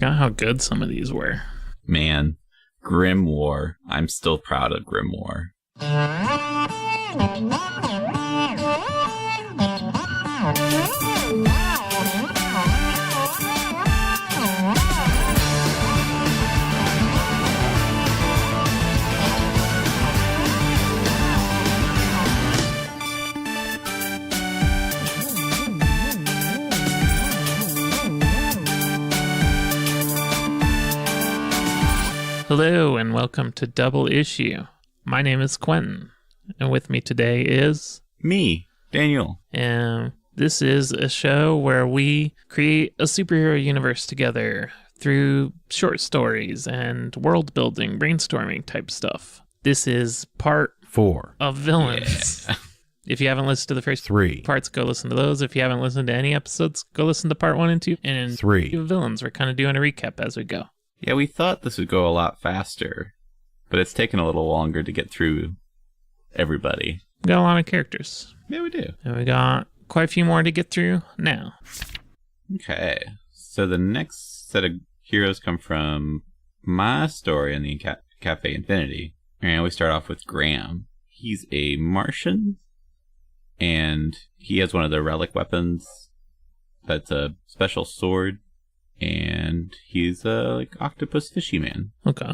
Got how good some of these were. Man, Grim War. I'm still proud of Grim War. Hello and welcome to Double Issue. My name is Quentin, and with me today is... Me, Daniel. And this is a show where we create a superhero universe together through short stories and world building, brainstorming type stuff. This is part 4 of Villains. Yeah. If you haven't listened to the first 3 parts, go listen to those. If you haven't listened to any episodes, go listen to part 1 and 2. And in 3 Villains, we're kind of doing a recap as we go. Yeah, we thought this would go a lot faster, but it's taken a little longer to get through everybody. We got a lot of characters. Yeah, we do. And we got quite a few more to get through now. Okay, so the next set of heroes come from my story in the Cafe Infinity. And we start off with Graham. He's a Martian, and he has one of the relic weapons. That's a special sword, and he's a octopus fishy man. Okay.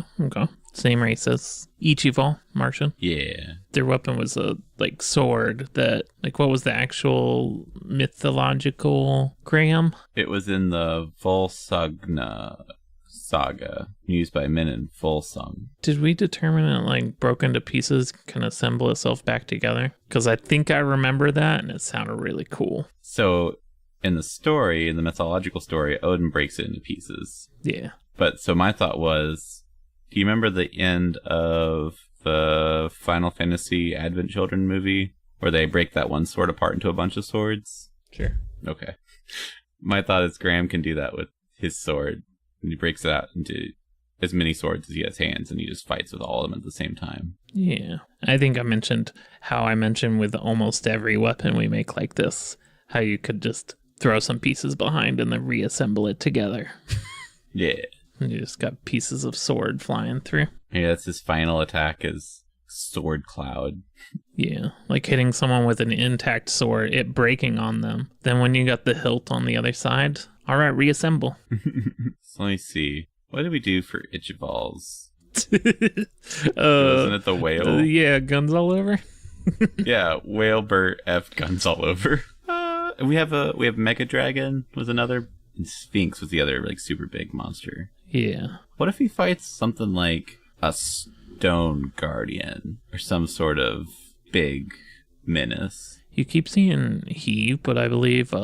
Same race as Ichival, Martian. Yeah. Their weapon was a sword that what was the actual mythological Graham? It was in the Volsugna saga, used by men in Volsung. Did we determine it broke into pieces can assemble itself back together? Because I think I remember that, and it sounded really cool. So in the story, in the mythological story, Odin breaks it into pieces. Yeah. But so my thought was, do you remember the end of the Final Fantasy Advent Children movie where they break that one sword apart into a bunch of swords? Sure. Okay. My thought is Graham can do that with his sword. And he breaks it out into as many swords as he has hands, and he just fights with all of them at the same time. Yeah. I think I mentioned with almost every weapon we make like this, how you could just throw some pieces behind and then reassemble it together. Yeah. And you just got pieces of sword flying through. Yeah, that's his final attack is Sword Cloud. Yeah, hitting someone with an intact sword, it breaking on them. Then when you got the hilt on the other side, all right, reassemble. So let me see. What did we do for Ichibal's? Wasn't it the whale? Yeah, guns all over. Yeah, Whale Burt F guns all over. We have Mega Dragon was another, and Sphinx was the other super big monster. Yeah. What if he fights something like a Stone Guardian or some sort of big menace? You keep seeing he, but I believe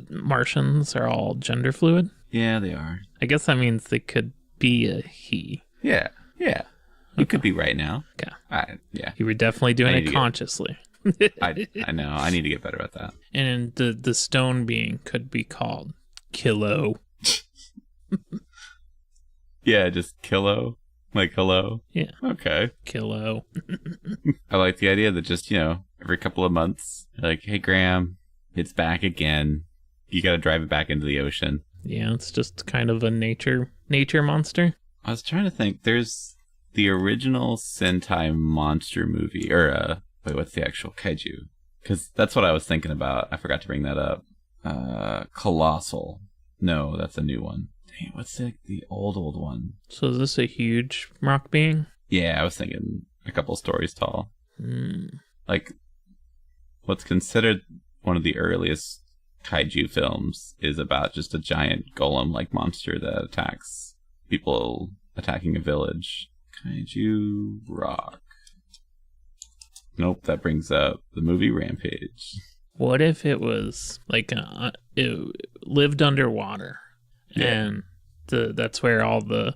Martians are all gender fluid. Yeah, they are. I guess that means they could be a he. Yeah. You could be right now. Okay. Yeah. You were definitely doing it consciously. I know. I need to get better at that. And the stone being could be called Kilo. Yeah, just Kilo. Like hello? Yeah. Okay. Kilo. I like the idea that just, every couple of months, hey, Graham, it's back again. You got to drive it back into the ocean. Yeah, it's just kind of a nature monster. I was trying to think. There's the original Sentai monster movie, or, wait, what's the actual kaiju? Because that's what I was thinking about. I forgot to bring that up. Colossal. No, that's a new one. Dang, what's the old one? So is this a huge rock being? Yeah, I was thinking a couple stories tall. What's considered one of the earliest kaiju films is about just a giant golem-like monster that attacks people attacking a village. Kaiju rock. Nope, that brings up the movie Rampage. What if it was it lived underwater, and that's where all the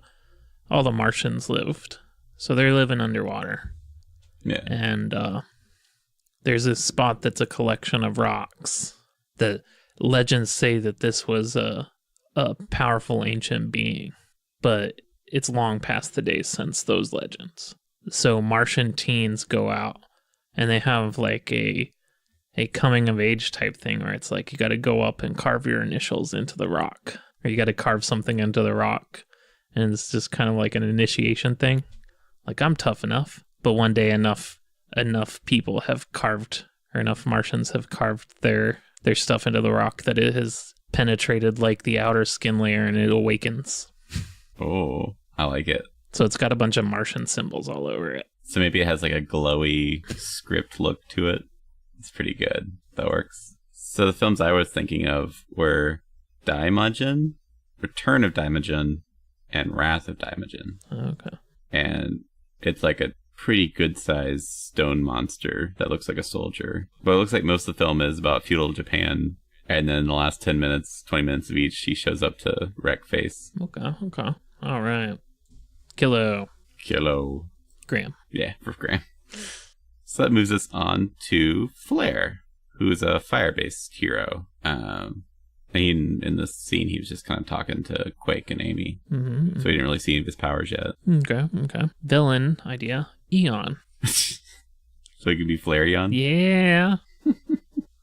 Martians lived. So they're living underwater. Yeah. And there's this spot that's a collection of rocks. The legends say that this was a powerful ancient being, but it's long past the days since those legends. So Martian teens go out and they have a coming of age type thing where it's you got to go up and carve your initials into the rock. or you got to carve something into the rock, and it's just kind of like an initiation thing. Like, I'm tough enough, but one day enough people have carved, or enough Martians have carved their stuff into the rock that it has penetrated like the outer skin layer, and it awakens. Oh, I like it. So it's got a bunch of Martian symbols all over it. So maybe it has like a glowy script look to it. It's pretty good. That works. So the films I was thinking of were Daimajin, Return of Daimajin, and Wrath of Daimajin. Okay. And it's like a pretty good-sized stone monster that looks like a soldier. But it looks like most of the film is about feudal Japan. And then in the last 10 minutes, 20 minutes of each, she shows up to wreck face. Okay. All right. Kilo. Graham. Yeah, for Graham. So that moves us on to Flare, who's a fire-based hero. In this scene, he was just kind of talking to Quake and Amy. Mm-hmm. So we didn't really see any of his powers yet. Okay. Villain idea. Eon. So he could be Flareon? Yeah.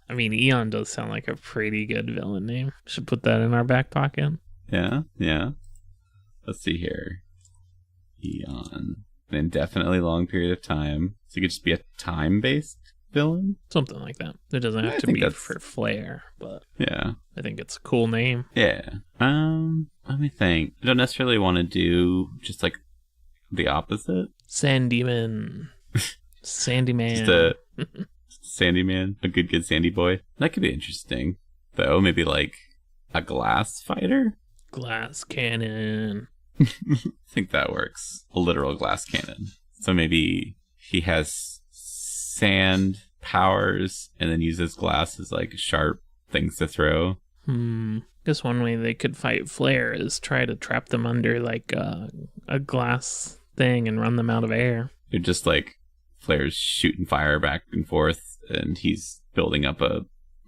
I mean, Eon does sound like a pretty good villain name. Should put that in our back pocket. Yeah. Let's see here. Eon. An indefinitely long period of time. So he could just be a time-based villain? Something like that. It doesn't have to be for flair, but yeah, I think it's a cool name. Yeah. Let me think. I don't necessarily want to do just like the opposite. Sandyman. Sandyman. Just a Sandyman, a good Sandy boy. That could be interesting, though. Maybe like a glass fighter? Glass cannon. I think that works. A literal glass cannon. So maybe he has sand powers and then uses glass as like sharp things to throw. Guess one way they could fight Flare is try to trap them under like a glass thing and run them out of air. They're just like Flare's shooting fire back and forth, and he's building up a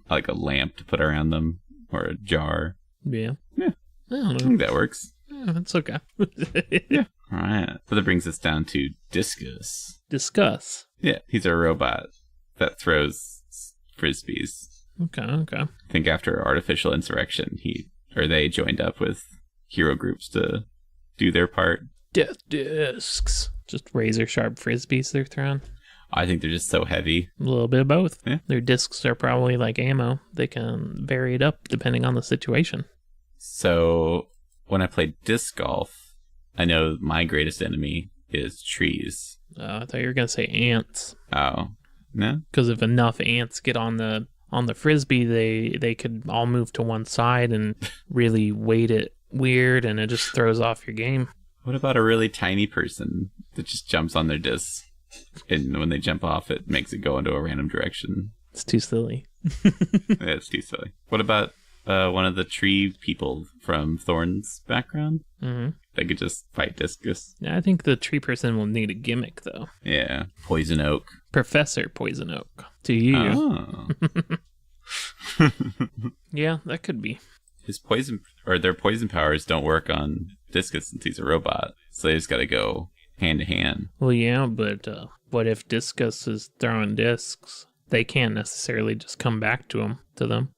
lamp to put around them, or a jar. Yeah. I don't know. I think that works. Yeah, that's okay. Yeah. All right. So that brings us down to Discus. Discuss. Yeah, he's a robot that throws frisbees. Okay. I think after Artificial Insurrection, they joined up with hero groups to do their part. Death discs. Just razor sharp frisbees they're throwing. I think they're just so heavy. A little bit of both. Yeah. Their discs are probably like ammo. They can vary it up depending on the situation. So when I play disc golf, I know my greatest enemy is trees. I thought you were going to say ants. Oh, no? Because if enough ants get on the frisbee, they could all move to one side and really weight it weird, and it just throws off your game. What about a really tiny person that just jumps on their disc, and when they jump off, it makes it go into a random direction? It's too silly. Yeah, it's too silly. What about one of the tree people from Thorn's background? Mm-hmm. They could just fight Discus. Yeah, I think the tree person will need a gimmick, though. Yeah. Poison Oak. Professor Poison Oak. To you. Oh. Yeah, that could be. Their poison powers don't work on Discus since he's a robot. So they just gotta go hand to hand. Well, yeah, but what if Discus is throwing discs? They can't necessarily just come back to them.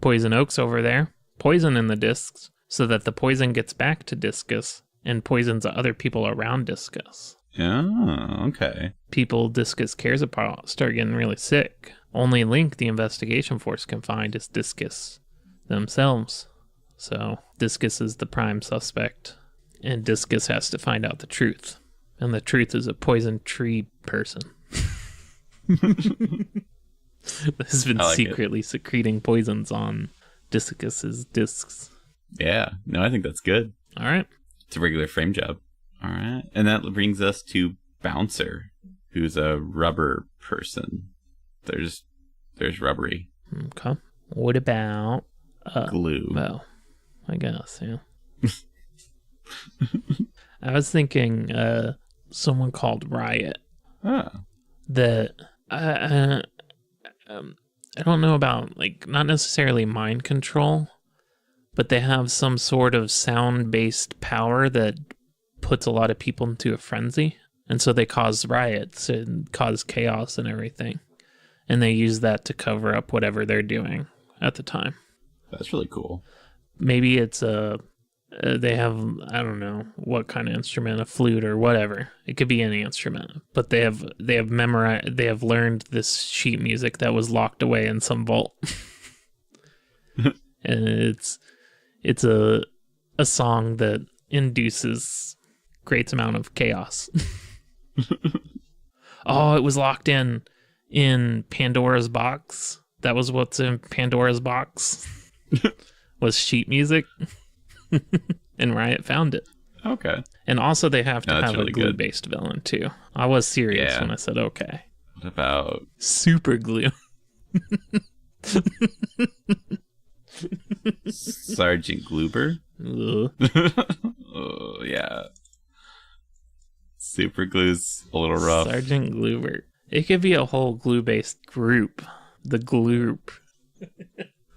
Poison Oak's over there, poisoning the discs so that the poison gets back to Discus and poisons other people around Discus. Oh, okay. People Discus cares about start getting really sick. Only link the investigation force can find is Discus themselves. So Discus is the prime suspect, and Discus has to find out the truth. And the truth is a poison tree person. Has been secretly secreting poisons on Discus's discs. Yeah, no, I think that's good. All right. It's a regular frame job. All right. And that brings us to Bouncer, who's a rubber person. There's rubbery. Okay. What about glue? Well, I guess, yeah. I was thinking someone called Riot. Oh. That I don't know about, like, not necessarily mind control, but they have some sort of sound-based power that puts a lot of people into a frenzy. And so they cause riots and cause chaos and everything. And they use that to cover up whatever they're doing at the time. That's really cool. maybe it's they have, I don't know what kind of instrument, a flute or whatever. It could be any instrument, but they have learned this sheet music that was locked away in some vault. And it's a song that induces great amount of chaos. Oh, it was locked in Pandora's box. That was what's in Pandora's box. Was sheet music. And Riot found it. Okay. And also they have to have really a glue-based villain too. I was serious when I said okay. What about super glue? Sergeant Gloober? Oh, yeah. Super glue's a little rough. Sergeant Gloober. It could be a whole glue-based group. The Gloop.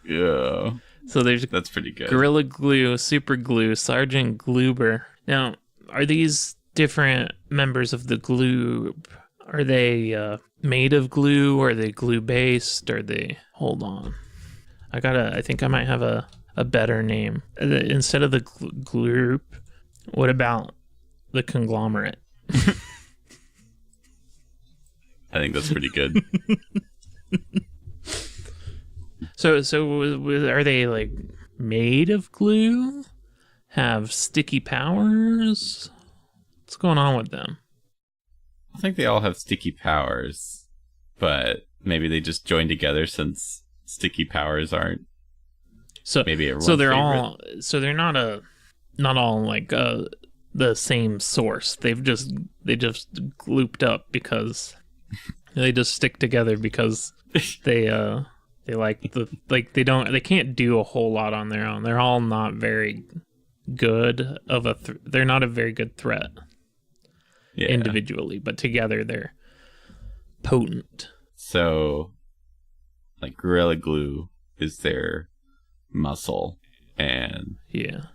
Yeah. So that's pretty good. Gorilla Glue, Super Glue, Sergeant Gloober. Now, are these different members of the Gloop? Are they made of glue? Or are they glue-based? Are they... Hold on. I think I might have a better name. Instead of the Gloop, what about the Conglomerate? I think that's pretty good. So are they like made of glue? Have sticky powers? What's going on with them? I think they all have sticky powers, but maybe they just join together since sticky powers aren't. So maybe they're favorite. all. So they're not all like the same source. They just glooped up because they just stick together because they they can't do a whole lot on their own. They're all not very good of they're not a very good threat individually, but together they're potent. So like Gorilla Glue is their muscle, and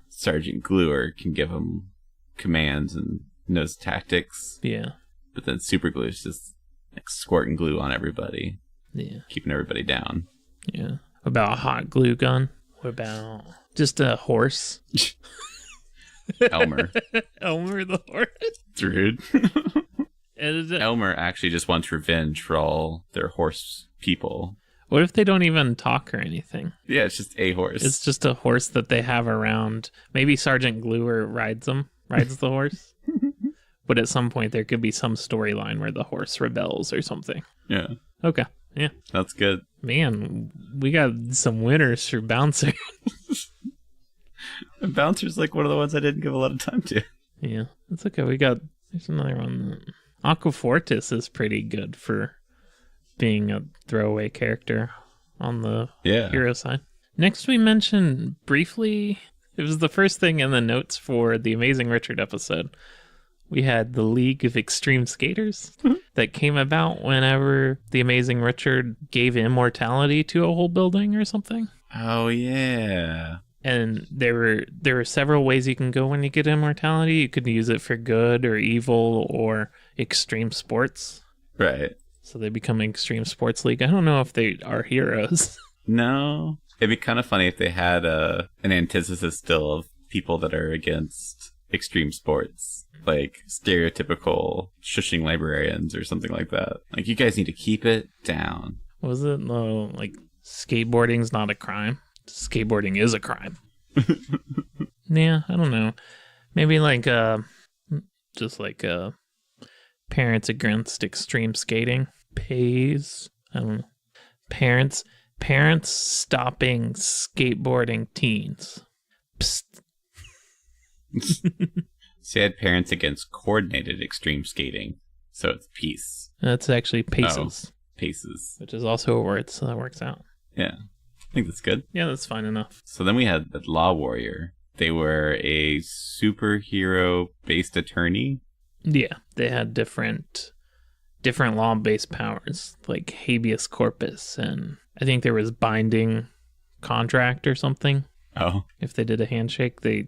Sergeant Gluer can give them commands and knows tactics. Yeah. But then Super Glue is just like squirting glue on everybody. Yeah. Keeping everybody down. Yeah. What about a hot glue gun? What about just a horse? Elmer. Elmer the horse? Rude. And Elmer actually just wants revenge for all their horse people. What if they don't even talk or anything? Yeah, it's just a horse. It's just a horse that they have around. Maybe Sergeant Gluer rides the horse. But at some point there could be some storyline where the horse rebels or something. Yeah. Okay. Yeah. That's good. Man, we got some winners for Bouncer. Bouncer's like one of the ones I didn't give a lot of time to. Yeah, that's okay. There's another one. Aquafortis is pretty good for being a throwaway character on the hero side. Next, we mentioned briefly, it was the first thing in the notes for the Amazing Richard episode. We had the League of Extreme Skaters that came about whenever the Amazing Richard gave immortality to a whole building or something. Oh, yeah. And there were several ways you can go when you get immortality. You could use it for good or evil or extreme sports. Right. So they become an extreme sports league. I don't know if they are heroes. No. It'd be kind of funny if they had an antithesis still of people that are against extreme sports. Like stereotypical shushing librarians or something like that. Like, you guys need to keep it down. Was it like skateboarding's not a crime? Skateboarding is a crime. Yeah, I don't know. Maybe like just like parents against extreme skating pays. I don't know. Parents stopping skateboarding teens. Psst. So you had parents against coordinated extreme skating. So it's peace. That's actually paces. Oh, paces. Which is also a word, so that works out. Yeah. I think that's good. Yeah, that's fine enough. So then we had the Law Warrior. They were a superhero-based attorney. Yeah, they had different law-based powers, like habeas corpus, and I think there was binding contract or something. Oh. If they did a handshake, they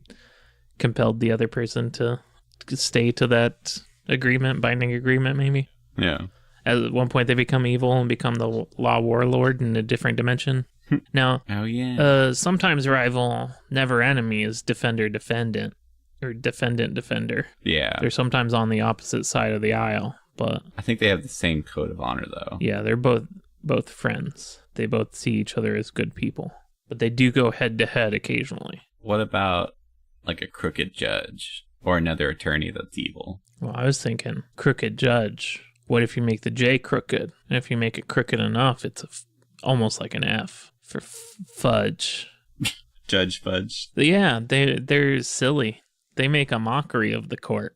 compelled the other person to stay to that agreement, binding agreement, maybe. Yeah. At one point, they become evil and become the law warlord in a different dimension. Now, Oh, yeah. sometimes rival, never enemy is defender-defendant, or defendant-defender. Yeah. They're sometimes on the opposite side of the aisle, but I think they have the same code of honor, though. yeah, they're both friends. They both see each other as good people, but they do go head-to-head occasionally. What about, like, a crooked judge or another attorney that's evil? Well, I was thinking crooked judge. What if you make the J crooked? And if you make it crooked enough, it's almost like an F for fudge. Judge Fudge. Yeah, they're silly. They make a mockery of the court.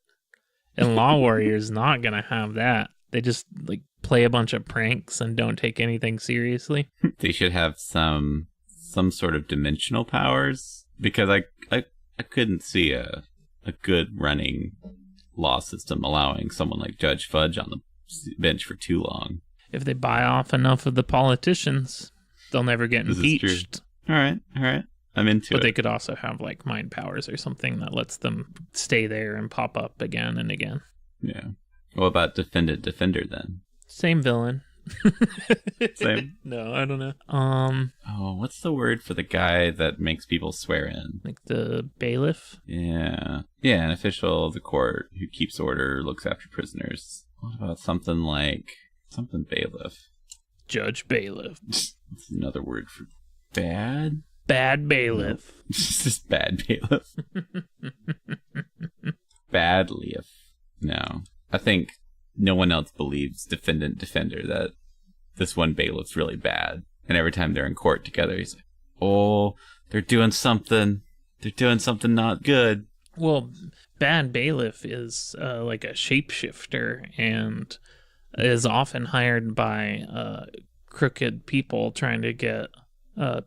And Law Warrior's not going to have that. They just like play a bunch of pranks and don't take anything seriously. They should have some sort of dimensional powers, because I couldn't see a good running law system allowing someone like Judge Fudge on the bench for too long. If they buy off enough of the politicians, they'll never get impeached. This is true. All right. I'm into it. But they could also have like mind powers or something that lets them stay there and pop up again and again. Yeah. What about defendant defender then? Same villain. Same. No, I don't know. Oh, what's the word for the guy that makes people swear in? Like the bailiff? Yeah, an official of the court who keeps order, looks after prisoners. What about something bailiff? Judge bailiff. That's another word for bad? Bad bailiff. No. Just bad bailiff. Bad lief. No. I think no one else believes defendant defender that this one bailiff's really bad. And every time they're in court together, he's like, oh, they're doing something not good. Well, bad bailiff is like a shapeshifter and is often hired by crooked people trying to get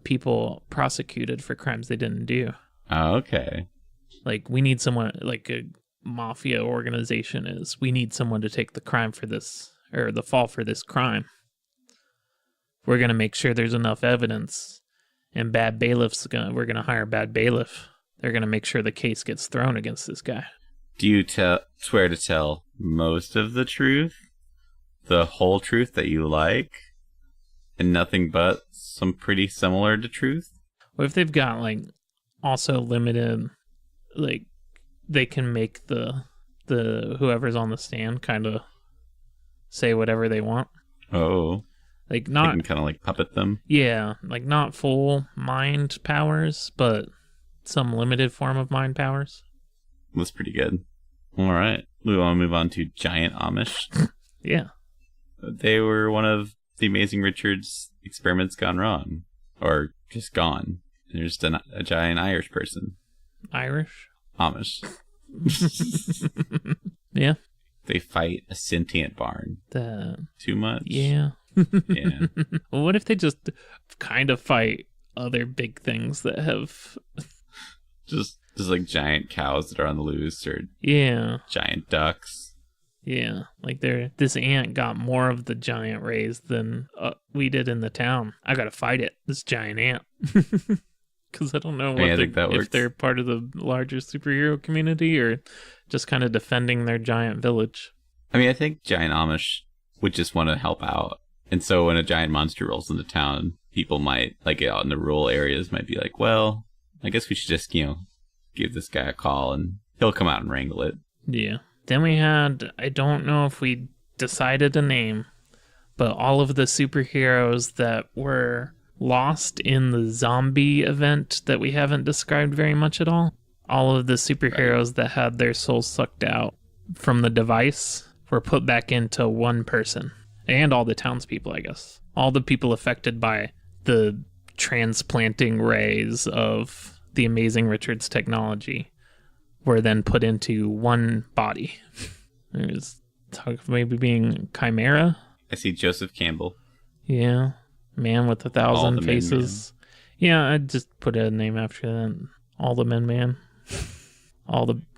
people prosecuted for crimes they didn't do. Oh, okay. Like, we need someone, like a mafia organization is, we need someone to take the crime for this, or the fall for this crime. We're going to make sure there's enough evidence, and we're going to hire a bad bailiff. They're going to make sure the case gets thrown against this guy. Do you swear to tell most of the truth? The whole truth that you like? And nothing but some pretty similar to truth? What if they've got, like, also limited, like, they can make the whoever's on the stand kind of say whatever they want? Oh. Like, not... They can kind of, like, puppet them? Yeah, like, not full mind powers, but some limited form of mind powers. That's pretty good. All right. We want to move on to Giant Amish. Yeah. They were one of the Amazing Richard's experiments gone wrong. Or just gone. They're just a giant Irish person. Irish? Amish. Yeah. They fight a sentient barn. Too much? Yeah. Yeah. Well, what if they just kind of fight other big things that have... just like giant cows that are on the loose, or giant ducks. Yeah, like this ant got more of the giant rays than we did in the town. I gotta fight it, this giant ant. Because I don't know if they're part of the larger superhero community or just kind of defending their giant village. I mean, I think giant Amish would just want to help out. And so when a giant monster rolls into town, people might, like out in the rural areas, might be like, well, I guess we should just, give this guy a call and he'll come out and wrangle it. Yeah. Then we had, I don't know if we decided a name, but all of the superheroes that were lost in the zombie event that we haven't described very much at all. All of the superheroes that had their souls sucked out from the device were put back into one person. And all the townspeople, I guess. All the people affected by the transplanting rays of the Amazing Richard's technology were then put into one body. There's talk of maybe being Chimera. I see Joseph Campbell. Yeah. Man with 1,000 faces. Yeah, I'd just put a name after that. All the Men Man.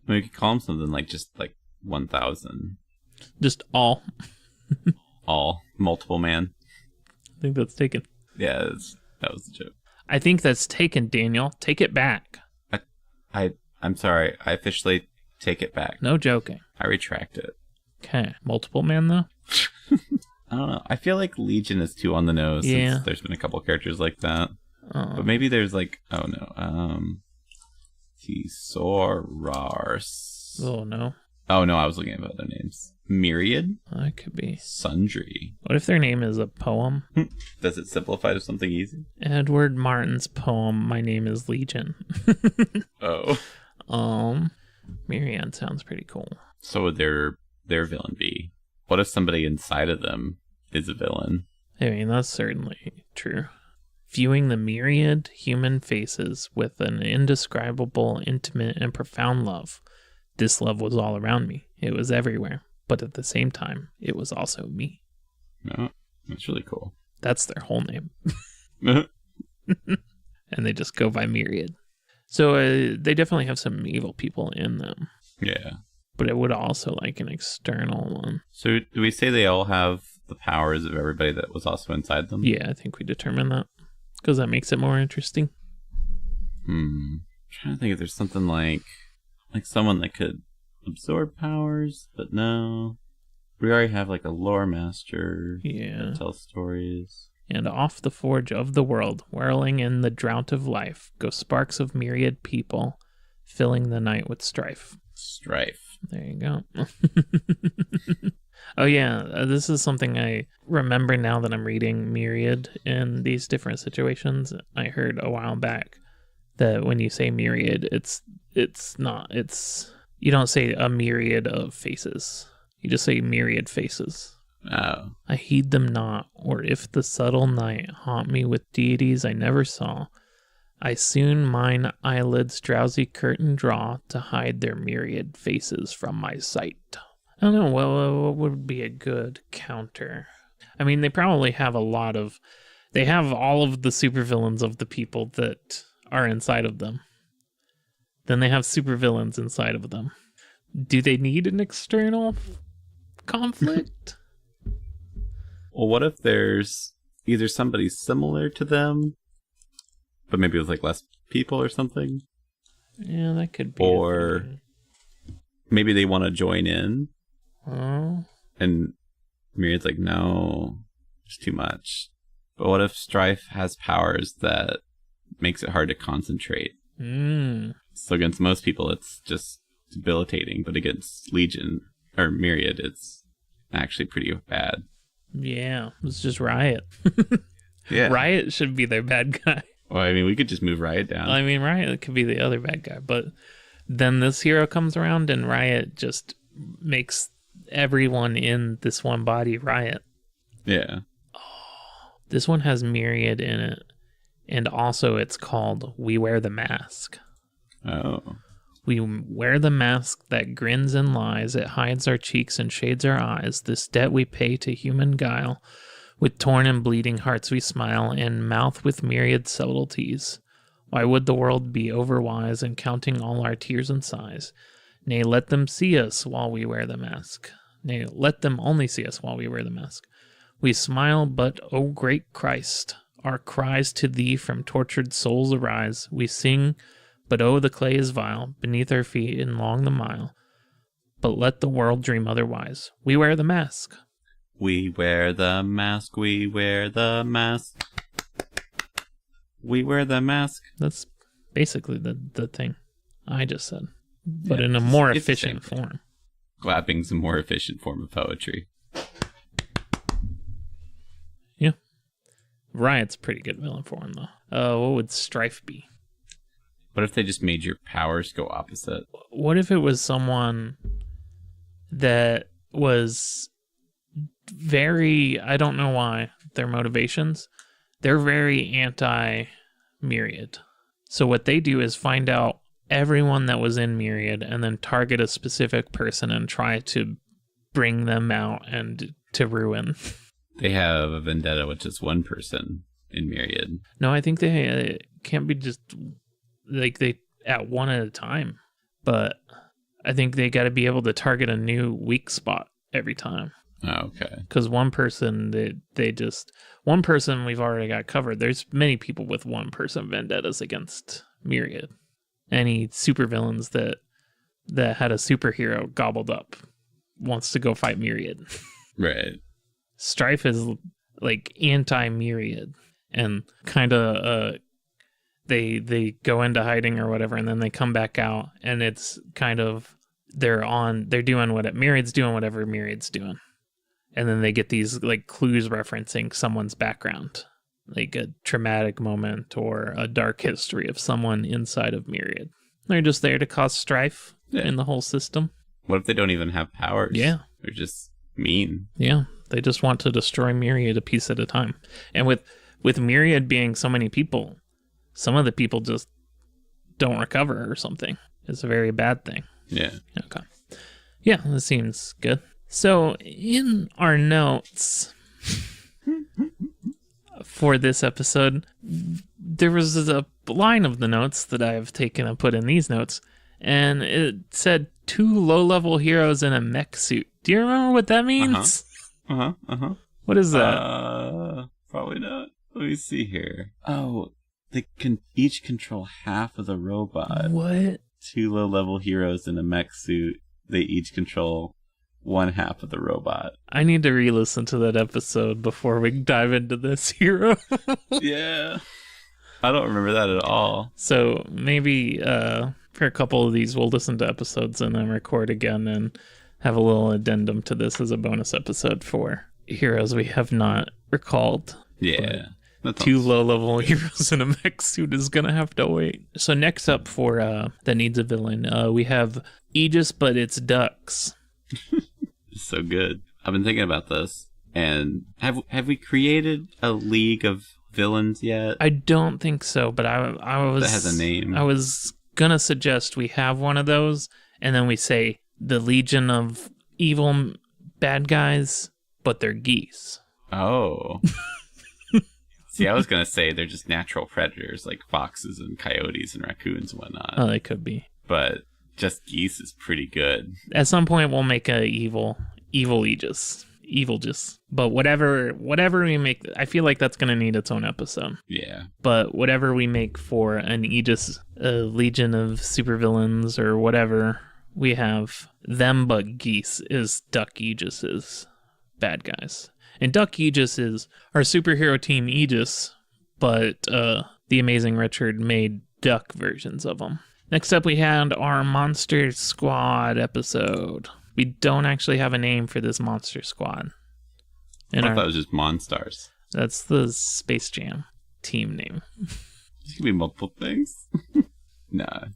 We could call him something like just like 1,000. Just all. All. Multiple man. I think that's taken. Yeah, that was the joke. I think that's taken, Daniel. Take it back. I'm sorry. I officially take it back. No joking. I retract it. Okay. Multiple man, though? I don't know. I feel like Legion is too on the nose since there's been a couple characters like that. But maybe there's like, oh no, Thesaurus. Oh no. Oh no, I was looking at other names. Myriad? That could be. Sundry. What if their name is a poem? Does it simplify to something easy? Edward Martin's poem, My Name is Legion. Oh. Myriad sounds pretty cool. So would their villain be? What if somebody inside of them is a villain? I mean, that's certainly true. Viewing the myriad human faces with an indescribable, intimate, and profound love. This love was all around me. It was everywhere. But at the same time, it was also me. No, that's really cool. That's their whole name. And they just go by Myriad. So they definitely have some evil people in them. Yeah. But it would also like an external one. So do we say they all have the powers of everybody that was also inside them? Yeah, I think we determined that. Because that makes it more interesting. I'm trying to think if there's something like someone that could absorb powers, but no. We already have like a lore master that tells stories. And off the forge of the world, whirling in the drought of life, go sparks of myriad people, filling the night with strife. Strife. There you go. Oh yeah, this is something I remember now that I'm reading Myriad in these different situations. I heard a while back that when you say myriad, it's you don't say a myriad of faces. You just say myriad faces. Oh. I heed them not, or if the subtle night haunt me with deities I never saw, I soon mine eyelids drowsy curtain draw to hide their myriad faces from my sight. I don't know, what would be a good counter? I mean, they probably have they have all of the supervillains of the people that are inside of them. Then they have supervillains inside of them. Do they need an external conflict? Well, what if there's either somebody similar to them, but maybe with like less people or something? Yeah, that could be. Or maybe they want to join in. Oh. And Myriad's like, no, it's too much. But what if Strife has powers that makes it hard to concentrate? So against most people, it's just debilitating. But against Legion or Myriad, it's actually pretty bad. Yeah, it's just Riot. Yeah. Riot should be their bad guy. Well, I mean, we could just move Riot down. I mean, Riot could be the other bad guy. But then this hero comes around and Riot just makes everyone in this one body Riot. Yeah. Oh, this one has Myriad in it. And also it's called We Wear the Mask. Oh. We wear the mask that grins and lies. It hides our cheeks and shades our eyes. This debt we pay to human guile. With torn and bleeding hearts we smile, and mouth with myriad subtleties. Why would the world be overwise in counting all our tears and sighs? Nay, let them see us while we wear the mask. Nay, let them only see us while we wear the mask. We smile, but, O great Christ, our cries to thee from tortured souls arise. We sing, but oh, the clay is vile, beneath our feet and long the mile. But let the world dream otherwise. We wear the mask. We wear the mask, we wear the mask. We wear the mask. That's basically the thing I just said. But in a more efficient form. Clapping's a more efficient form of poetry. Yeah. Riot's a pretty good villain for him, though. What would Strife be? What if they just made your powers go opposite? What if it was someone that was very, I don't know why, their motivations, they're very anti-Myriad. So what they do is find out everyone that was in Myriad and then target a specific person and try to bring them out and to ruin. They have a vendetta with just one person in Myriad. No, I think they can't be just like they at one at a time. But I think they got to be able to target a new weak spot every time. Oh, okay. Because one person, one person we've already got covered. There's many people with one person vendettas against Myriad. Any supervillains that had a superhero gobbled up wants to go fight Myriad. Right. Strife is like anti-Myriad, and kind of they go into hiding or whatever, and then they come back out, and it's kind of they're doing what Myriad's doing, whatever Myriad's doing, and then they get these like clues referencing someone's background, like a traumatic moment or a dark history of someone inside of Myriad. They're just there to cause strife in the whole system. What if they don't even have powers? Yeah. They're just mean. Yeah. They just want to destroy Myriad a piece at a time. And with Myriad being so many people, some of the people just don't recover or something. It's a very bad thing. Yeah. Okay. Yeah, that seems good. So in our notes for this episode, there was a line of the notes that I've taken and put in these notes, and it said 2 low-level heroes in a mech suit. Do you remember what that means? What is that? Probably not. Let me see here. Oh, they can each control half of the robot. What? 2 low-level heroes in a mech suit. They each control 1/2 of the robot. I need to re-listen to that episode before we dive into this hero. Yeah. I don't remember that at all. So maybe for a couple of these, we'll listen to episodes and then record again and have a little addendum to this as a bonus episode for heroes we have not recalled. Yeah. 2 low-level heroes in a mech suit is going to have to wait. So next up for the needs a villain, we have Aegis, but it's ducks. So good. I've been thinking about this, and have we created a league of villains yet? I don't think so, but I was... That has a name. I was going to suggest we have one of those, and then we say the Legion of Evil Bad Guys, but they're geese. Oh. See, I was going to say they're just natural predators, like foxes and coyotes and raccoons and whatnot. Oh, they could be. But just geese is pretty good. At some point, we'll make a evil Aegis. Evil just. But whatever we make, I feel like that's going to need its own episode. Yeah. But whatever we make for an Aegis, a Legion of supervillains or whatever, we have them but geese is Duck Aegis's bad guys. And Duck Aegis is our superhero team Aegis, but the Amazing Richard made duck versions of them. Next up, we had our Monster Squad episode. We don't actually have a name for this Monster Squad. I thought it was just Monstars. That's the Space Jam team name. It could be multiple things. Nah.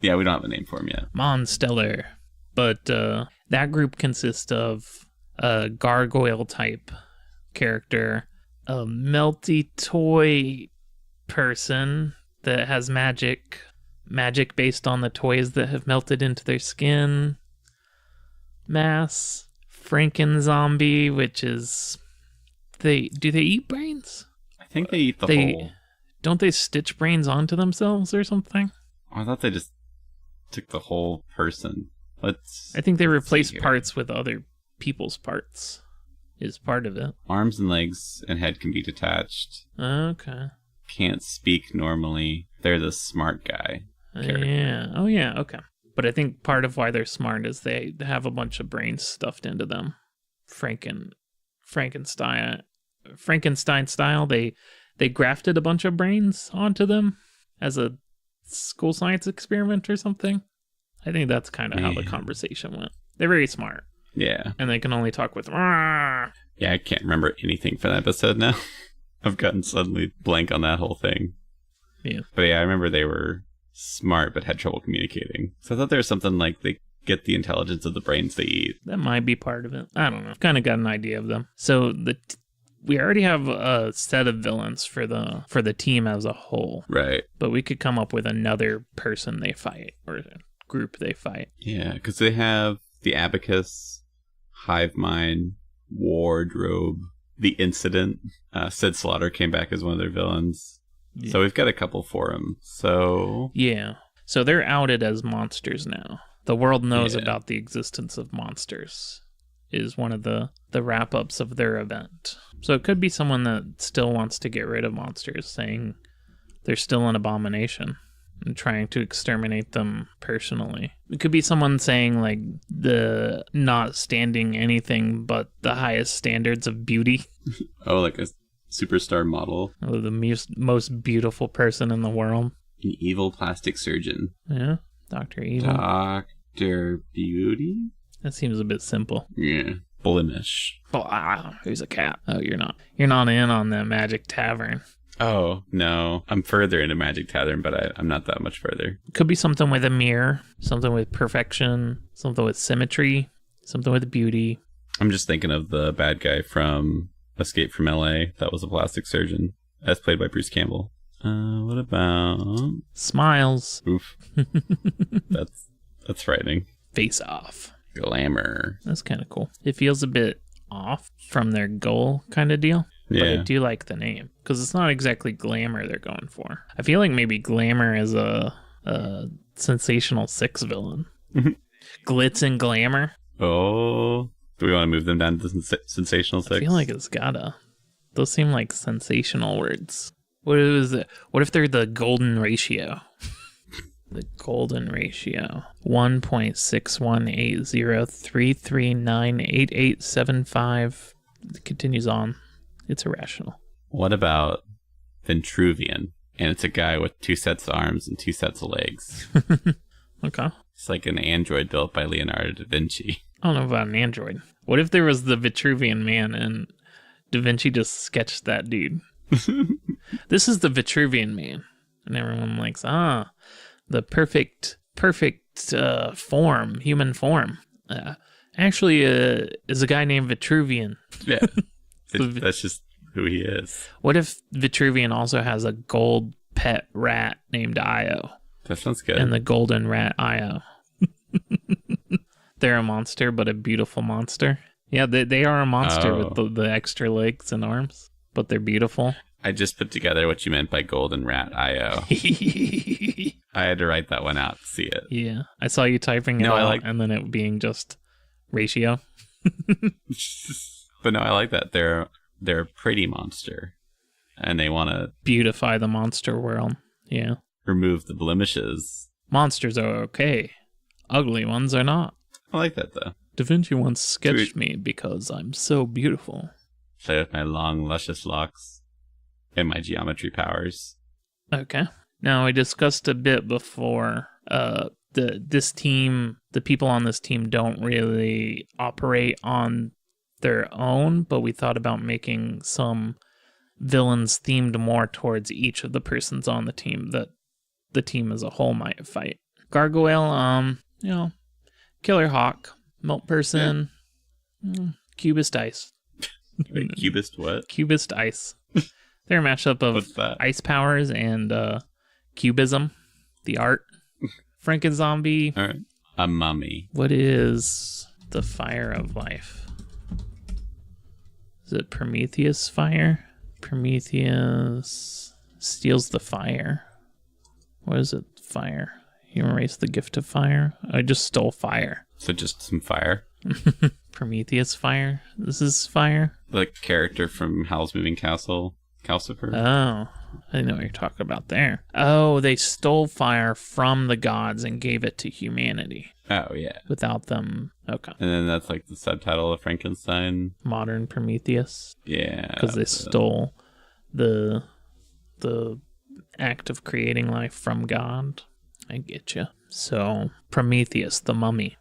Yeah, we don't have a name for them yet. Monstellar. But that group consists of a gargoyle type character, a melty toy person that has magic based on the toys that have melted into their skin mass, Franken-zombie, which is do they eat brains? I think they eat the whole. Don't they stitch brains onto themselves or something? Oh, I thought they just took the whole person. I think they replace parts with other people's parts. Is part of it. Arms and legs and head can be detached. Okay. Can't speak normally. They're the smart guy character. Yeah. Oh, yeah. Okay. But I think part of why they're smart is they have a bunch of brains stuffed into them. Frankenstein style. They grafted a bunch of brains onto them as a school science experiment or something. I think that's kind of how the conversation went. They're very smart. Yeah. And they can only talk with... Yeah, I can't remember anything from that episode now. I've gotten suddenly blank on that whole thing. Yeah. But yeah, I remember they were smart but had trouble communicating. So I thought there was something like they get the intelligence of the brains they eat. That might be part of it. I don't know. I've kind of got an idea of them. So we already have a set of villains for the team as a whole. Right. But we could come up with another person they fight or group they fight. Yeah, because they have the Abacus, Hive Mind, Wardrobe, The Incident. Sid Slaughter came back as one of their villains. Yeah. So we've got a couple for them. So yeah. So they're outed as monsters now. The world knows about the existence of monsters. Is one of the wrap-ups of their event. So it could be someone that still wants to get rid of monsters, saying they're still an abomination. and trying to exterminate them personally. It could be someone saying like the not standing anything but the highest standards of beauty. Oh, like a superstar model. Oh, the most beautiful person in the world. An evil plastic surgeon. Yeah, Dr. Evil. Dr. Beauty? That seems a bit simple. Yeah. Blemish. Who's a cat? Oh, you're not. You're not in on the Magic Tavern. Oh, no. I'm further into Magic Tavern, but I'm not that much further. Could be something with a mirror, something with perfection, something with symmetry, something with beauty. I'm just thinking of the bad guy from Escape from LA. That was a plastic surgeon, as played by Bruce Campbell. What about... Smiles. Oof. That's frightening. Face Off. Glamour. That's kind of cool. It feels a bit off from their goal kind of deal. Yeah. But I do like the name because it's not exactly glamour they're going for. I feel like maybe glamour is a Sensational Six villain. Glitz and glamour. Oh, do we want to move them down to Sensational Six? I feel like it's gotta. Those seem like sensational words. What if they're the golden ratio? The golden ratio. 1.618033988875. It continues on. It's irrational. What about Ventruvian? And it's a guy with 2 sets of arms and 2 sets of legs. Okay. It's like an android built by Leonardo da Vinci. I don't know about an android. What if there was the Vitruvian Man and Da Vinci just sketched that dude? This is the Vitruvian Man. And everyone likes, the perfect form, human form. Actually, is a guy named Vitruvian. Yeah. That's just who he is. What if Vitruvian also has a gold pet rat named Io? That sounds good. And the golden rat Io. They're a monster, but a beautiful monster. Yeah, they are a monster with the extra legs and arms, but they're beautiful. I just put together what you meant by golden rat IO. I had to write that one out to see it. Yeah, I saw you typing it out and then it being just ratio. But no, I like that. They're a pretty monster, and they want to beautify the monster world. Yeah, remove the blemishes. Monsters are okay. Ugly ones are not. I like that though. Da Vinci once sketched me because I'm so beautiful. Play with my long, luscious locks and my geometry powers. Okay. Now, we discussed a bit before, this team, the people on this team don't really operate on their own, but we thought about making some villains themed more towards each of the persons on the team that the team as a whole might fight. Gargoyle, Killer Hawk, Melt Person, Cubist Ice. Wait, Cubist what? Cubist Ice. They're a mashup of ice powers and cubism, the art. Frankenzombie. All right. A mummy. What is the fire of life? Is it Prometheus fire? Prometheus steals the fire. What is it? Fire. You erase the gift of fire? I just stole fire. So just some fire? Prometheus fire? This is fire? The character from Howl's Moving Castle, Calcifer? Oh, I know what you're talking about there. Oh, they stole fire from the gods and gave it to humanity. Oh, yeah. Without them. Okay. And then that's like the subtitle of Frankenstein. Modern Prometheus. Yeah. Because they stole the act of creating life from God. I get you. So, Prometheus, the mummy.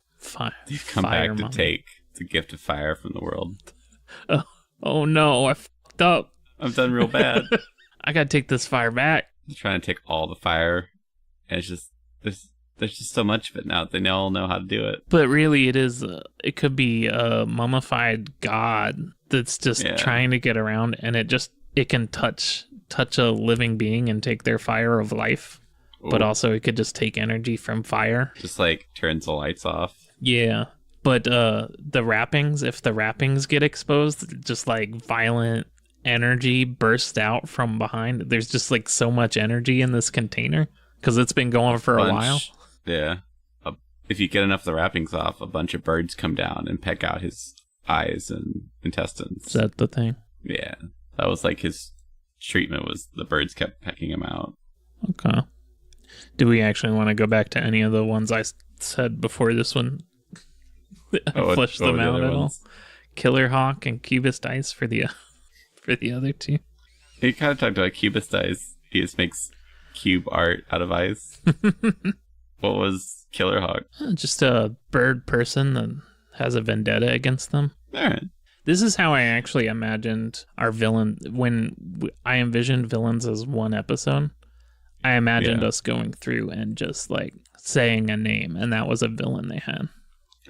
They've come back to take the gift of fire from the world. Oh no, I fucked up. I've done real bad. I gotta take this fire back. They're trying to take all the fire, and it's just there's just so much of it now. They all know how to do it. But really, it could be a mummified god that's just trying to get around, and it can touch a living being and take their fire of life. Ooh. But also, it could just take energy from fire. Just like turns the lights off. Yeah. But the wrappings, if the wrappings get exposed, just like violent energy bursts out from behind. There's just like so much energy in this container because it's been going for a while. Yeah. If you get enough of the wrappings off, a bunch of birds come down and peck out his eyes and intestines. Is that the thing? Yeah. That was like his treatment, was the birds kept pecking him out. Okay. Do we actually want to go back to any of the ones I said before this one? Flush them out at all. Killer Hawk and Cubist Ice for the other two. He kind of talked about Cubist Ice. He just makes cube art out of ice. What was Killer Hawk? Just a bird person that has a vendetta against them. All right. This is how I actually imagined our villain. When I envisioned villains as one episode, I imagined us going through and just like saying a name, and that was a villain they had.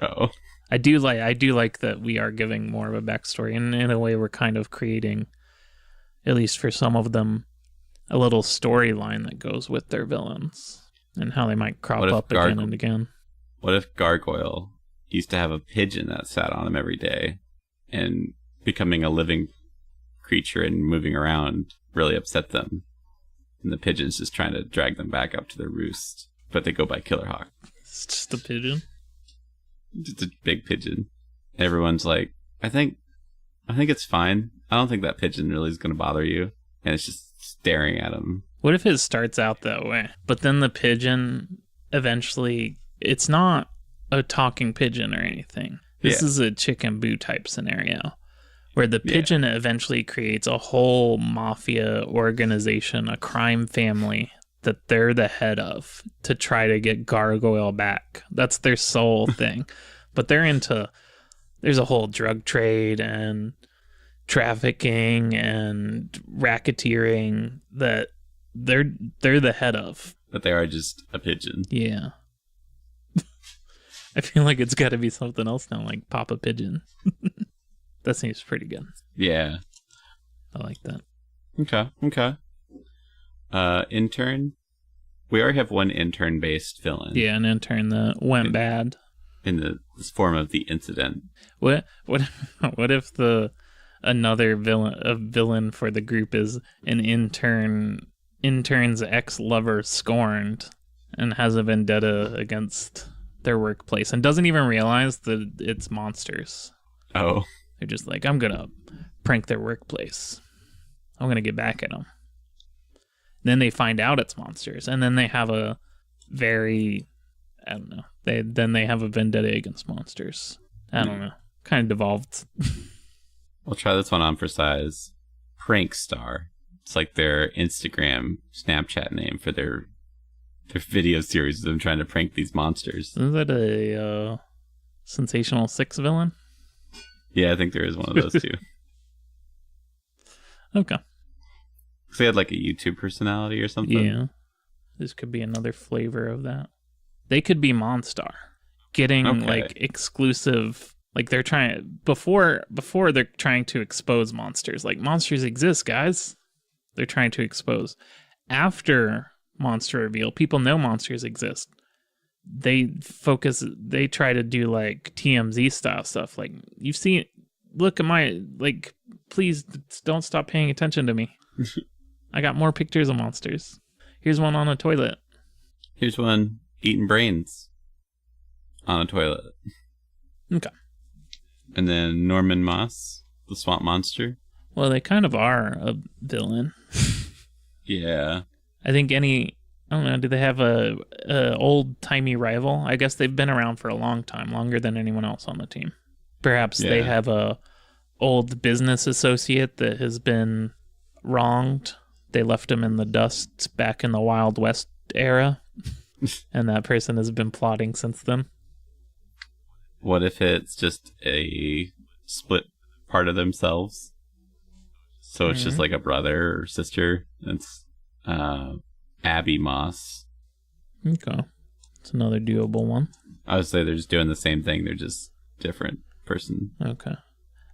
Oh. I do like that we are giving more of a backstory, and in a way we're kind of creating, at least for some of them, a little storyline that goes with their villains and how they might crop up again and again. What if Gargoyle used to have a pigeon that sat on him every day, and becoming a living creature and moving around really upset them, and the pigeon's just trying to drag them back up to their roost, but they go by Killer Hawk. It's just a pigeon. Just a big pigeon. Everyone's like, I think it's fine. I don't think that pigeon really is going to bother you. And it's just staring at him. What if it starts out that way, but then the pigeon eventually, it's not a talking pigeon or anything. This is a Chicken Boo type scenario where the pigeon eventually creates a whole mafia organization, a crime family that they're the head of to try to get Gargoyle back. That's their sole thing. But there's a whole drug trade and trafficking and racketeering that they're the head of. But they are just a pigeon. Yeah. I feel like it's got to be something else now, like Papa Pigeon. That seems pretty good. Yeah. I like that. Okay. Intern. We already have one intern-based villain. Yeah, an intern that went bad. In this form of the incident. What if another villain for the group is an intern's ex-lover Scorned and has a vendetta against their workplace and doesn't even realize that it's monsters. Oh. They're just like, I'm gonna prank their workplace. I'm gonna get back at them. Then they find out it's monsters, and then they have a very, I don't know. They have a vendetta against monsters. I don't know. Kind of devolved. We'll try this one on for size. Prank Star. It's like their Instagram, Snapchat name for their video series of them trying to prank these monsters. Is that a Sensational Six villain? Yeah, I think there is one of those too. Okay. So they had like a YouTube personality or something? Yeah. This could be another flavor of that. They could be Monstar. Getting like exclusive, like they're trying before they're trying to expose monsters. Like monsters exist, guys. They're trying to expose. After monster reveal, people know monsters exist. They try to do like TMZ style stuff. Like, you've seen, look at my, like, please don't stop paying attention to me. I got more pictures of monsters. Here's one on a toilet. Here's one eating brains on a toilet. Okay. And then Norman Moss, the swamp monster. Well, they kind of are a villain. Yeah. I think I don't know, do they have a old-timey rival? I guess they've been around for a long time, longer than anyone else on the team. Perhaps they have a old business associate that has been wronged. They left him in the dust back in the Wild West era, and that person has been plotting since then. What if it's just a split part of themselves? So it's just like a brother or sister. It's Abby Moss. Okay. It's another doable one. I would say they're just doing the same thing. They're just different person. Okay.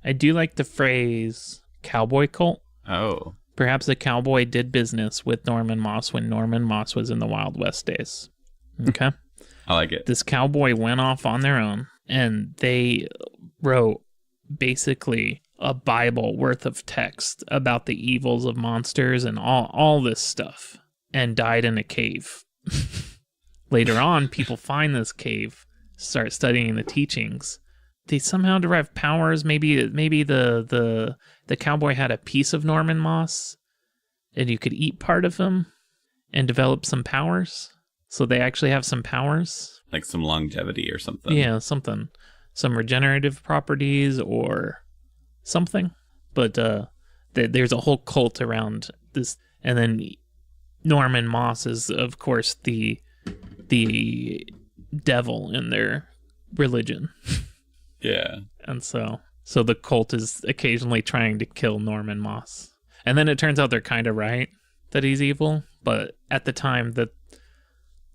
I do like the phrase cowboy cult. Oh. Perhaps a cowboy did business with Norman Moss when Norman Moss was in the Wild West days. Okay. I like it. This cowboy went off on their own, and they wrote basically a Bible worth of text about the evils of monsters and all this stuff, and died in a cave. Later on, people find this cave, start studying the teachings. They somehow derive powers. Maybe the cowboy had a piece of Norman Moss, and you could eat part of him. and develop some powers. So they actually have some powers. Like some longevity or something. Yeah, something. Some regenerative properties or something. But there's a whole cult around this. And then Norman Moss is, of course, the devil in their religion. Yeah. And so the cult is occasionally trying to kill Norman Moss. And then it turns out they're kind of right that he's evil. But at the time that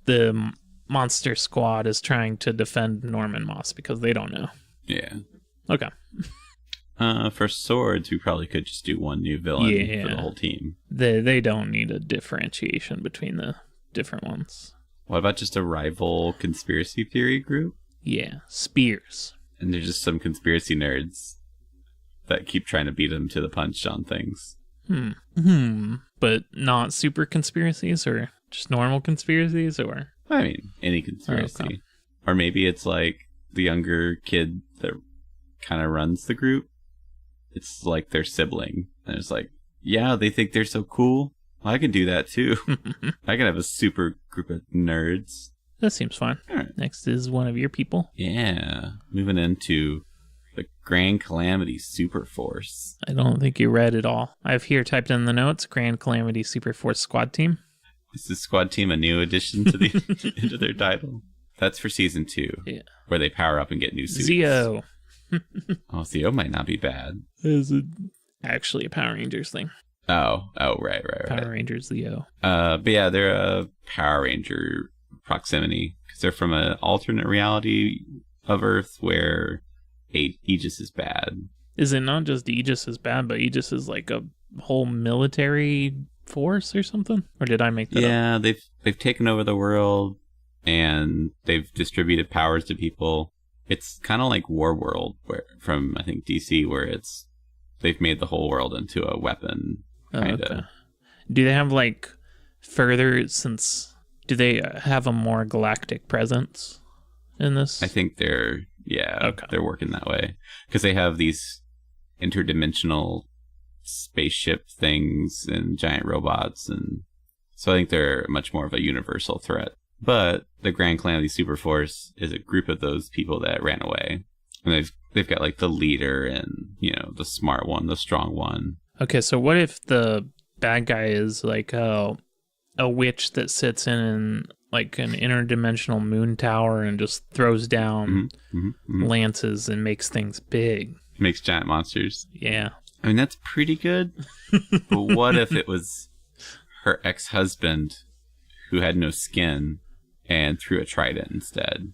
the monster squad is trying to defend Norman Moss because they don't know. Yeah. Okay. For swords, we probably could just do one new villain for the whole team. They don't need a differentiation between the different ones. What about just a rival conspiracy theory group? Yeah, spears. And there's just some conspiracy nerds that keep trying to beat them to the punch on things. But not super conspiracies or just normal conspiracies or? I mean, any conspiracy. Oh, okay. Or maybe it's like the younger kid that kind of runs the group. It's like their sibling. And it's like, yeah, they think they're so cool. Well, I can do that too. I can have a super group of nerds. That seems fine. All right. Next is one of your people. Yeah. Moving into the Grand Calamity Super Force. I don't think you read it all. I have here typed in the notes, Grand Calamity Super Force Squad Team. Is the squad team a new addition to the into their title? That's for season 2. Yeah. Where they power up and get new suits. Zeo. Zeo might not be bad. Is it actually a Power Rangers thing? Oh, right. Power Rangers Zeo. But yeah, they're a Power Ranger proximity because they're from an alternate reality of Earth where Aegis is bad. Is it not just Aegis is bad, but Aegis is like a whole military force or something? Or did I make that up? Yeah, they've taken over the world and they've distributed powers to people. It's kind of like Worldbuild, where from I think DC, where they've made the whole world into a weapon. Kinda. Okay. Do they have like do they have a more galactic presence in this? I think they're working that way because they have these interdimensional spaceship things and giant robots, and so I think they're much more of a universal threat. But the Grand Calamity Super Force is a group of those people that ran away, and they've got like the leader and the smart one, the strong one. Okay, so what if the bad guy is like a witch that sits in like an interdimensional moon tower and just throws down lances and makes things big? Makes giant monsters. Yeah. I mean, that's pretty good. But what if it was her ex-husband who had no skin and threw a trident instead?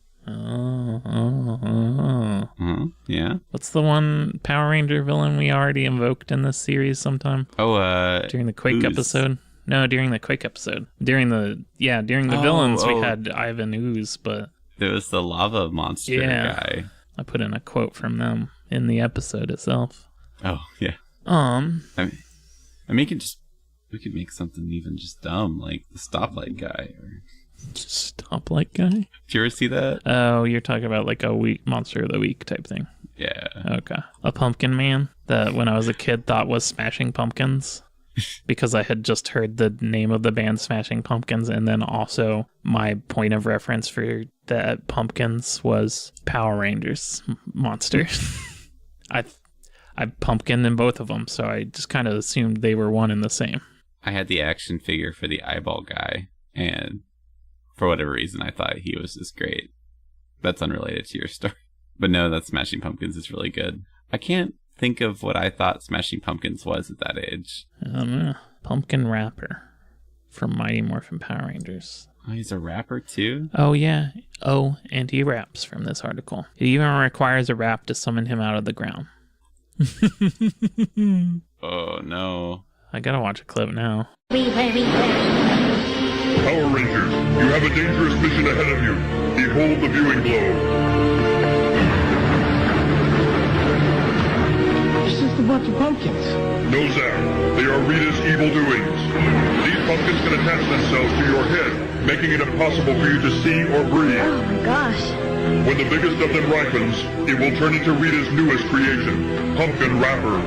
Yeah. What's the one Power Ranger villain we already invoked in this series sometime? During the Quake episode? No, during the Quake episode. During the villains, we had Ivan Ooze, but... There was the lava monster guy. I put in a quote from them in the episode itself. Oh, yeah. I mean, we could make something even just dumb, like the stoplight guy. Stoplight guy? Did you ever see that? Oh, you're talking about like a monster of the week type thing. Yeah. Okay. A pumpkin man that when I was a kid thought was Smashing Pumpkins because I had just heard the name of the band Smashing Pumpkins, and then also my point of reference for that Pumpkins was Power Rangers monster. I pumpkin in both of them, so I just kind of assumed they were one and the same. I had the action figure for the eyeball guy, and for whatever reason, I thought he was just great. That's unrelated to your story. But no, that Smashing Pumpkins is really good. I can't think of what I thought Smashing Pumpkins was at that age. Pumpkin Rapper from Mighty Morphin Power Rangers. Oh, he's a rapper too? Oh, yeah. Oh, and he raps from this article. It even requires a rap to summon him out of the ground. Oh, no. I gotta watch a clip now. Power Rangers, you have a dangerous mission ahead of you. Behold the viewing globe. It's just a bunch of pumpkins. No, Zach. They are Rita's evil doings. These pumpkins can attach themselves to your head, making it impossible for you to see or breathe. Oh my gosh. When the biggest of them ripens, it will turn into Rita's newest creation, Pumpkin Wrapper.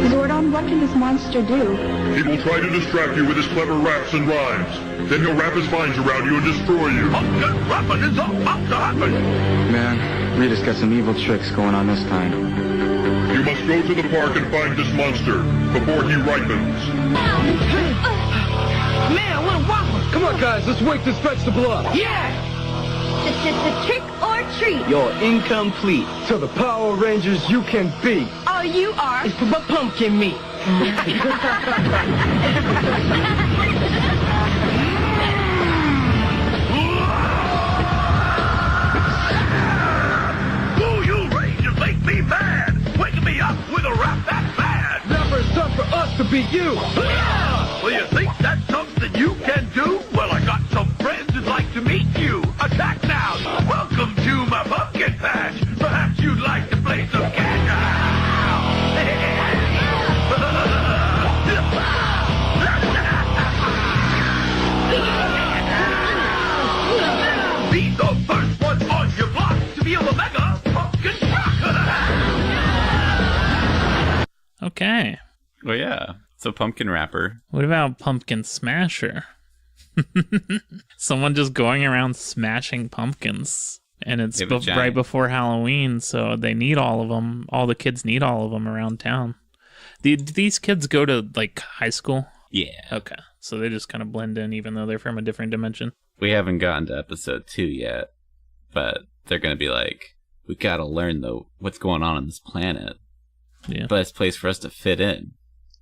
Zordon Then what can this monster do? He will try to distract you with his clever raps and rhymes. Then he'll wrap his vines around you and destroy you. Pumpkin rapping is about to happen. Man, Rita's got some evil tricks going on this time. You must go to the park and find this monster before he ripens. Man, what a whopper! Come on, guys, let's wake this vegetable up. Yeah! It's trick or treat. You're incomplete. To the Power Rangers you can be. All you are It's pumpkin meat. Ooh, you Rangers make me mad. Waking me up with a rap that bad. Never it's time for us to beat you. Well, you think that's something you can do? Well, I got some friends who'd like to meet you. Attack now. Welcome to my pumpkin patch. Perhaps you'd like to play some catch. Be the first one on your block to be a mega pumpkin shock. Okay. Well, yeah. So pumpkin wrapper. What about Pumpkin Smasher? Someone just going around smashing pumpkins. And it's right before Halloween, so they need all of them. All the kids need all of them around town. Do these kids go to, like, high school? Yeah. Okay. So they just kind of blend in, even though they're from a different dimension. We haven't gotten to episode 2 yet, but they're going to be like, we got to learn, though, what's going on this planet. Yeah. Best place for us to fit in.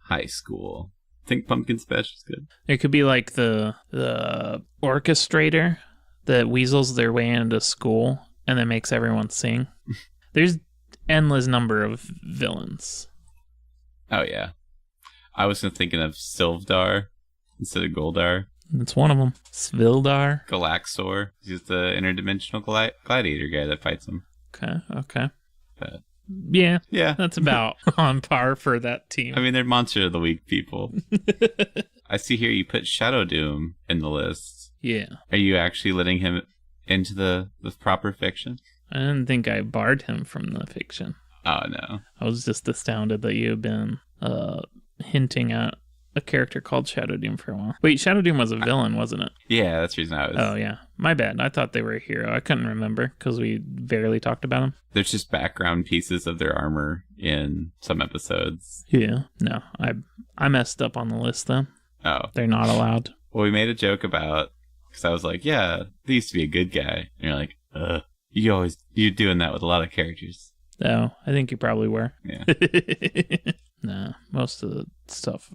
High school. Think Pumpkin Smash is good. It could be like the orchestrator that weasels their way into school and then makes everyone sing. There's endless number of villains. Oh, yeah. I was thinking of Sylvdar instead of Goldar. That's one of them. Svildar. Galaxor. He's the interdimensional gladiator guy that fights him. Okay. But yeah, that's about on par for that team. I mean, they're Monster of the Week people. I see here you put Shadow Doom in the list. Yeah. Are you actually letting him into the proper fiction? I didn't think I barred him from the fiction. Oh, no. I was just astounded that you've been hinting at a character called Shadow Doom for a while. Wait, Shadow Doom was a villain, wasn't it? Yeah, that's the reason I was... Oh, yeah. My bad. I thought they were a hero. I couldn't remember because we barely talked about them. There's just background pieces of their armor in some episodes. Yeah. No, I messed up on the list, though. Oh. They're not allowed. Well, we made a joke about... Because I was like, yeah, they used to be a good guy. And you're like, you're doing that with a lot of characters. Oh, I think you probably were. Yeah. Nah, most of the stuff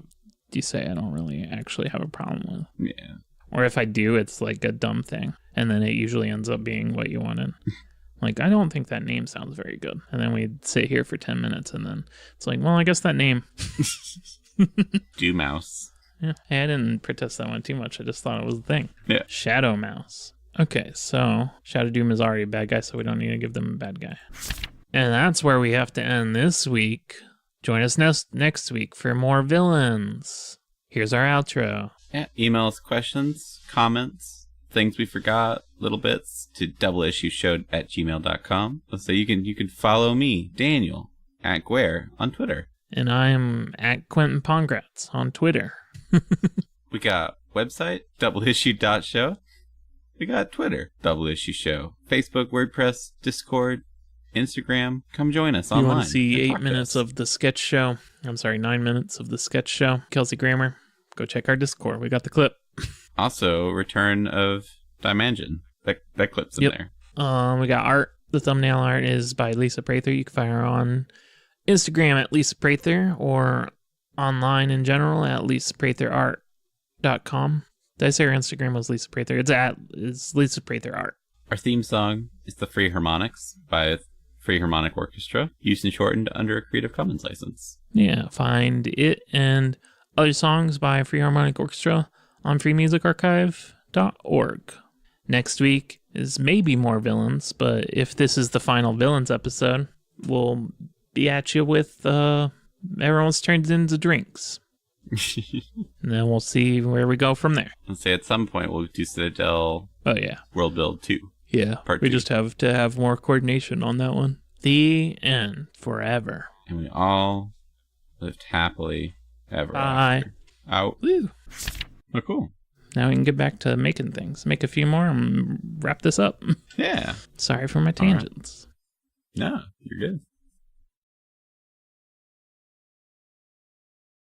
you say I don't really actually have a problem with. Yeah. Or if I do, it's like a dumb thing. And then it usually ends up being what you wanted. Like, I don't think that name sounds very good. And then we'd sit here for 10 minutes and then it's like, well, I guess that name. Do Mouse. Yeah, hey, I didn't protest that one too much. I just thought it was a thing. Yeah. Shadow Mouse. Okay, so Shadow Doom is already a bad guy, so we don't need to give them a bad guy. And that's where we have to end this week. Join us next week for more villains. Here's our outro. Yeah, email us questions, comments, things we forgot, little bits to doubleissueshow@gmail.com. So you can follow me, Daniel, at Guare on Twitter. And I'm at Quentin Pongratz on Twitter. We got website, doubleissue.show. We got Twitter, Double Issue Show. Facebook, WordPress, Discord, Instagram. Come join us online. You want to see 8 minutes of the sketch show? I'm sorry, 9 minutes of the sketch show. Kelsey Grammer, go check our Discord. We got the clip. Also, return of Dimension. That clip's in there. We got art. The thumbnail art is by Lisa Prather. You can find her on Instagram at Lisa Prather or online in general at lisapratherart.com. Did I say her Instagram was Lisa Prather? It's Lisa Prather Art. Our theme song is the Freeharmonics by Freeharmonic Orchestra, used and shortened under a Creative Commons license. Yeah, find it and other songs by Freeharmonic Orchestra on freemusicarchive.org. Next week is maybe more villains, but if this is the final villains episode, we'll be at you with everyone's turned into drinks. And then we'll see where we go from there. Let's say at some point we'll do Citadel. Oh, yeah. Worldbuild 2. Yeah. Part we 2. just have to have more coordination on that one. The end. Forever. And we all lived happily ever Bye. after. Out. Woo. Oh, cool. Now we can get back to making things. Make a few more and wrap this up. Yeah. Sorry for my tangents. No, you're good.